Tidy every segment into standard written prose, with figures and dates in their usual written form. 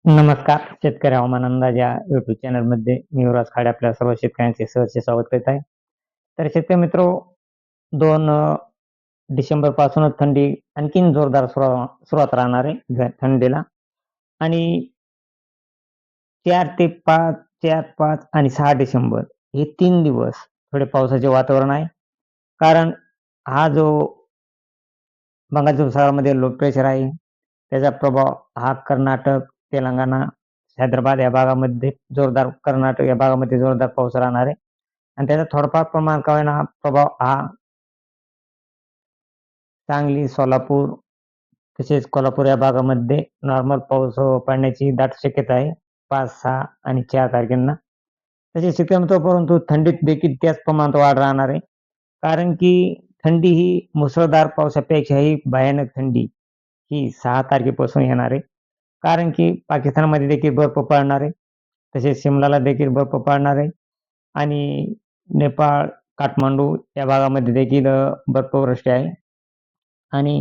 नमस्कार. शेतकरी हवामान अंदाज या YouTube चॅनलमध्ये मी युवराज खाडे आपल्या सर्व शेतकऱ्यांचे सहर्ष स्वागत करीत आहे. तर शेतकरी मित्रो 2 डिसेंबरपासूनच थंडी आणखीन जोरदार सुरुवात राहणार आहे थंडीला आणि 4 ते 5, 4, 5 आणि 6 डिसेंबर हे 3 दिवस थोडे पावसाचे वातावरण आहे. कारण हा जो बंगालच्या उपसागरामध्ये लो प्रेशर आहे, त्याचा प्रभाव हा कर्नाटक, तेलंगणा, हैदराबाद या भागामध्ये कर्नाटक या भागामध्ये जोरदार पाऊस राहणार आहे आणि त्याचा थोडाफार प्रमाण का होईना प्रभाव हा सांगली, सोलापूर तसेच कोल्हापूर या भागामध्ये नॉर्मल पाऊस पडण्याची दाट शक्यता आहे 5, 6 आणि 4 तारखेंना. तसेच शक्यतो परंतु थंडीत देखील त्याच प्रमाणात वाढ राहणार आहे. कारण की थंडी ही मुसळधार पावसापेक्षाही भयानक थंडी ही 6 तारखेपासून येणार आहे. कारण की पाकिस्तानमध्ये देखील बर्फ पडणार आहे. तसेच शिमलाला देखील बर्फ पडणार आहे आणि नेपाळ, काठमांडू या भागामध्ये देखील बर्फवृष्टी आहे आणि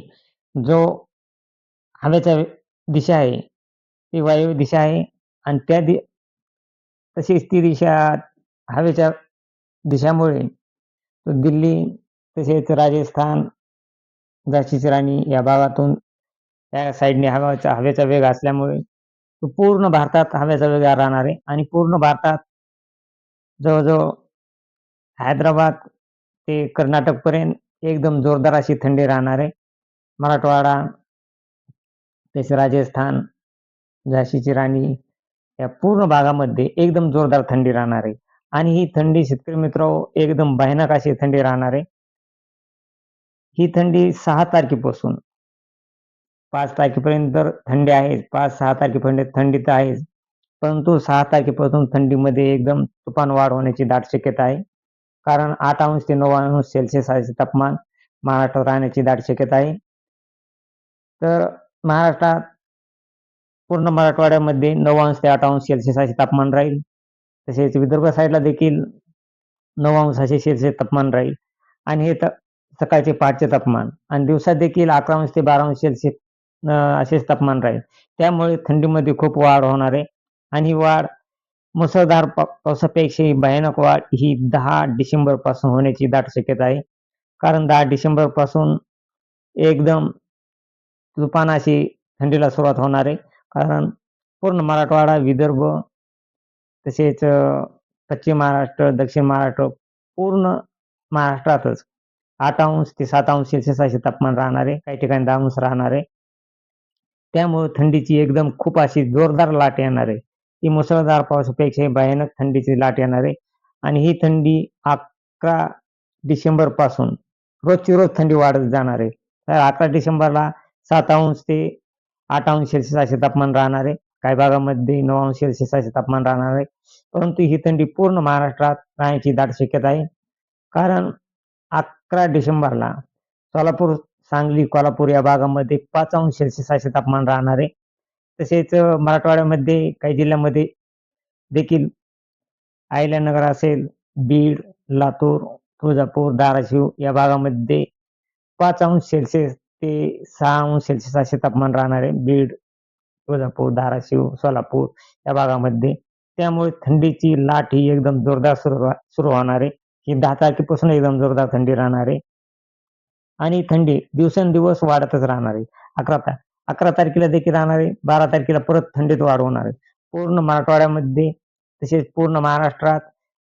जो हवेचा दिशा आहे, ती वायव्य दिशा आहे आणि तशीच ती दिशा हवेच्या दिशामुळे दिल्ली तसेच राजस्थान, झाशीची राणी या भागातून त्या साईडने हवेचा वेग असल्यामुळे तो पूर्ण भारतात हवेचा वेग राहणार आहे आणि पूर्ण भारतात जवळ-जवळ हैदराबाद ते कर्नाटकपर्यंत एकदम जोरदार अशी थंडी राहणार आहे. मराठवाडा, तसेच राजस्थान, झाशीची राणी या पूर्ण भागामध्ये एकदम जोरदार थंडी राहणार आहे आणि ही थंडी शेतकरी मित्रांनो एकदम भयानक अशी थंडी राहणार आहे. ही थंडी 6 तारखेपासून 5 तारखेपर्यंत तर थंडी आहेच. 5-6 तारखेपर्यंत थंडी तर आहेच. परंतु 6 तारखेपासून थंडीमध्ये एकदम तुफान वाढ होण्याची दाट शक्यता आहे. कारण 8 अंश ते 9 अंश सेल्सिअस असे तापमान महाराष्ट्रात राहण्याची दाट शक्यता आहे. तर महाराष्ट्रात पूर्ण मराठवाड्यामध्ये 9 अंश ते 8 अंश सेल्सिअस असे तापमान राहील. तसेच विदर्भ साईडला देखील 9 अंश असे सेल्सिअस तापमान राहील आणि हे सकाळचे पहाटचे तापमान आणि दिवसात देखील 11 अंश ते 12 अंश सेल्सिअस असेच तापमान राहील. त्यामुळे थंडीमध्ये खूप वाढ होणार आहे आणि ही वाढ मुसळधार पावसापेक्षाही भयानक वाढ ही 10 डिसेंबरपासून होण्याची दाट शक्यता आहे. कारण 10 डिसेंबरपासून एकदम तुफान अशी थंडीला सुरुवात होणार आहे. कारण पूर्ण मराठवाडा, विदर्भ तसेच पश्चिम महाराष्ट्र, दक्षिण महाराष्ट्र पूर्ण महाराष्ट्रातच 8 अंश ते 7 अंश सेल्सिअस असे तापमान राहणार आहे. काही ठिकाणी 10 अंश राहणार आहे. त्यामुळे थंडीची एकदम खूप अशी जोरदार लाट येणार आहे. ती मुसळधार पावसापेक्षाही भयानक थंडीची लाट येणार आहे आणि ही थंडी 11 डिसेंबरपासून रोजची रोज थंडी वाढत जाणार आहे. तर 11 डिसेंबरला 7 अंश ते 8 अंश सेल्सिअस असे तापमान राहणार आहे. काही भागामध्ये 9 अंश सेल्सिअस असे तापमान राहणार आहे. परंतु ही थंडी पूर्ण महाराष्ट्रात राहण्याची दाट शक्यता आहे. कारण 11 डिसेंबरला सोलापूर, सांगली, कोल्हापूर या भागामध्ये 5 अंश सेल्सिअस असे तापमान राहणार आहे. तसेच मराठवाड्यामध्ये काही जिल्ह्यांमध्ये देखील अहिल्यानगर असेल, बीड, लातूर, तुळजापूर, धाराशिव या भागामध्ये 5 अंश सेल्सिअस ते 6 अंश सेल्सिअस असे तापमान राहणार आहे. बीड, तुळजापूर, धाराशिव, सोलापूर या भागामध्ये. त्यामुळे थंडीची लाट ही एकदम जोरदार सुरू होणार आहे. ही 10 तारखेपासून एकदम जोरदार थंडी राहणार आहे आणि थंडी दिवसेंदिवस वाढतच राहणार आहे. 11 तारखेला देखील राहणार आहे. 12 तारखेला परत थंडीत वाढ होणार आहे. पूर्ण मराठवाड्यामध्ये तसेच पूर्ण महाराष्ट्रात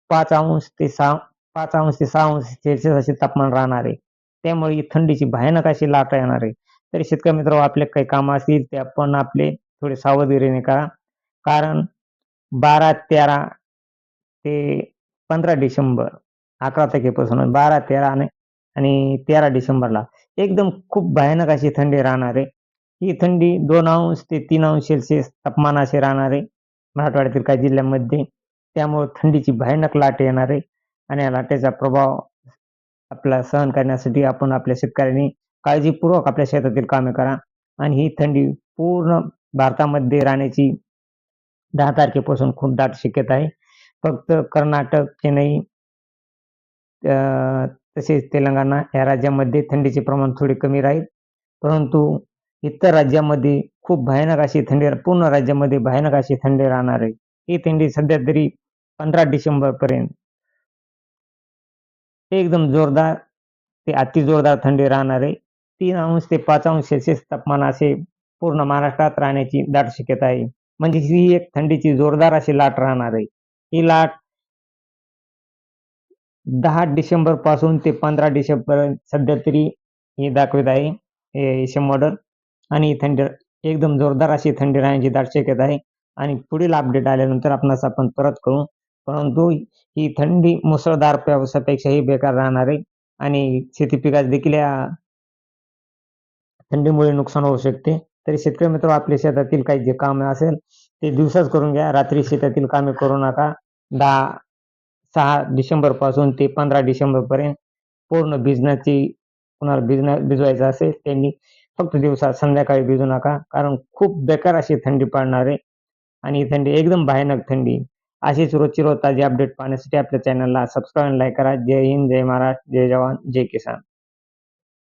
5 अंश ते 6 अंश सेल्सिअस असे तापमान राहणार आहे. त्यामुळे ही थंडीची भयानक अशी लाट येणार आहे. तरी शेतकरी मित्रांनो आपले काही कामं असतील ते आपण आपले थोडे सावधगिरीने करा. कारण 12, 13 ते 15 डिसेंबर 11 तारखेपासून 12, 13 आणि 13 डिसेंबरला एकदम खूप भयानक अशी थंडी राहणार आहे. ही थंडी 2 अंश ते 3 अंश सेल्सिअस तापमान असे राहणार आहे मराठवाड्यातील काही जिल्ह्यांमध्ये. त्यामुळे थंडीची भयानक लाट येणार आहे आणि या लाटेचा प्रभाव आपल्याला सहन करण्यासाठी आपण आपल्या शेतकऱ्यांनी काळजीपूर्वक आपल्या शेतातील कामे करा आणि ही थंडी पूर्ण भारतामध्ये राहण्याची 10 तारखेपासून खूप दाट शक्यता आहे. फक्त कर्नाटक, चेन्नई तसेच तेलंगणा या राज्यामध्ये थंडीचे प्रमाण थोडे कमी राहील. परंतु इतर राज्यामध्ये खूप भयानक अशी थंडी पूर्ण राज्यामध्ये भयानक अशी थंडी राहणार आहे. ही थंडी सध्या तरी 15 डिसेंबरपर्यंत एकदम जोरदार ते अति जोरदार थंडी राहणार आहे. 3 ते 5 सेल्सिअस तापमान असे पूर्ण महाराष्ट्रात राहण्याची दाट शक्यता आहे. म्हणजे ही एक थंडीची जोरदार अशी लाट राहणार आहे. ही लाट 10 डिसेंबरपासून ते 15 डिसेंबरपर्यंत सध्या तरी हे दाखवत आहे एशियन मॉडेल आणि थंडी एकदम जोरदार अशी थंडी राहण्याची दाट शक्यता आहे आणि पुढील अपडेट आल्यानंतर आपणास आपण परत करू. परंतु ही थंडी मुसळधार पावसापेक्षाही बेकार राहणार आहे आणि शेती पिकास देखील या थंडीमुळे नुकसान होऊ शकते. तरी शेतकरी मित्र आपल्या शेतातील काही जे काम असेल ते दिवसाच करून घ्या. रात्री शेतातील कामे करू नका. 6 डिसेंबरपासून ते 15 डिसेंबरपर्यंत पूर्ण कुणाला भिजवायचं असेल त्यांनी फक्त दिवसा संध्याकाळी भिजू नका. कारण खूप बेकार अशी थंडी पडणार आहे आणि ही थंडी एकदम भयानक थंडी. अशीच रोजची रोज ताजी अपडेट पाहण्यासाठी आपल्या चॅनलला सबस्क्राईब आणि लाईक करा. जय हिंद, जय महाराष्ट्र, जय जवान, जय किसान.